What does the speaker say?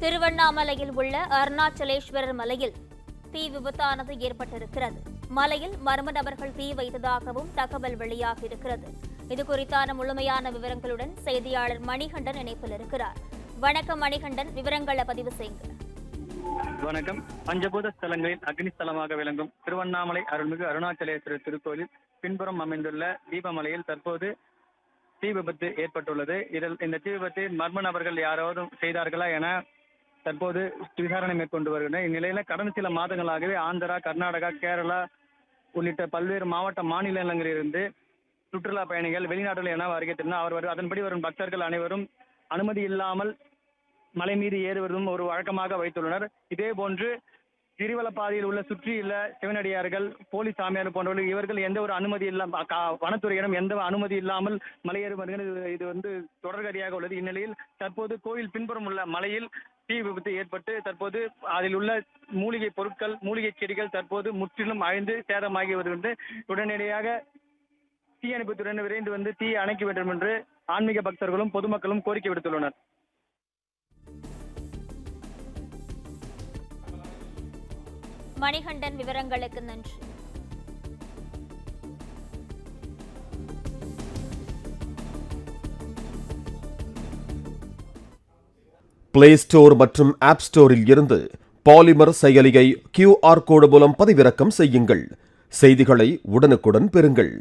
திருவண்ணாமலையில் உள்ள அருணாச்சலேஸ்வரர் மலையில் தீ விபத்தானது ஏற்பட்டிருக்கிறது. மலையில் மர்ம நபர்கள் தீ வைத்ததாகவும் தகவல் வெளியாகியிருக்கிறது. இதுகுறித்தான முழுமையான விவரங்களுடன் செய்தியாளர் மணிகண்டன் இணைப்பில் இருக்கிறார். வணக்கம் மணிகண்டன், விவரங்களை பதிவு செய்யுங்க. வணக்கம். பஞ்சபூத ஸ்தலங்களில் அக்னிஸ்தலமாக விளங்கும் திருவண்ணாமலை அருள்மிகு அருணாச்சலேஸ்வரர் திருக்கோயில் பின்புறம் அமைந்துள்ள தீபமலையில் தற்போது தீ விபத்து ஏற்பட்டுள்ளது. இந்த தீ விபத்தை மர்ம நபர்கள் யாராவது செய்தார்களா என தற்போது விசாரணை மேற்கொண்டு வருகின்றனர். இந்நிலையில கடந்த சில மாதங்களாகவே ஆந்திரா, கர்நாடகா, கேரளா உள்ளிட்ட பல்வேறு மாநிலங்களிலிருந்து சுற்றுலா பயணிகள் வெளிநாடுகள் என வருகின்றனர். அதன்படி வரும் பக்தர்கள் அனைவரும் அனுமதி இல்லாமல் மலை மீது ஏறுவதும் ஒரு வழக்கமாக வைத்துள்ளனர். இதே போன்று கிரிவலப்பாதையில் உள்ள சுற்றியுள்ள சிவனடியார்கள், போலீஸ் சாமியார் போன்றவர்கள் இவர்கள் எந்த ஒரு அனுமதி இல்லாமல், வனத்துறையிடம் எந்த அனுமதி இல்லாமல் மலையேறுவது இது தொடர்கதியாக உள்ளது. இந்நிலையில் தற்போது கோயில் பின்புறம் உள்ள மலையில் தீ விபத்து ஏற்பட்டு தற்போது அதில் உள்ள மூலிகை பொருட்கள், மூலிகை செடிகள் தற்போது முற்றிலும் அழிந்து சேதமாகி வருகின்றன. உடனடியாக தீயணைப்புத்துறையினர் விரைந்து வந்து தீ அணைக்க வேண்டும் என்று ஆன்மீக பக்தர்களும் பொதுமக்களும் கோரிக்கை விடுத்துள்ளனர். மணிகண்டன், விவரங்களுக்கு நன்றி. பிளே ஸ்டோர் மற்றும் ஆப் ஸ்டோரில் இருந்து பாலிமர் செயலியை QR கோடு மூலம் பதிவிறக்கம் செய்யுங்கள். செய்திகளை உடனுக்குடன் பெறுங்கள்.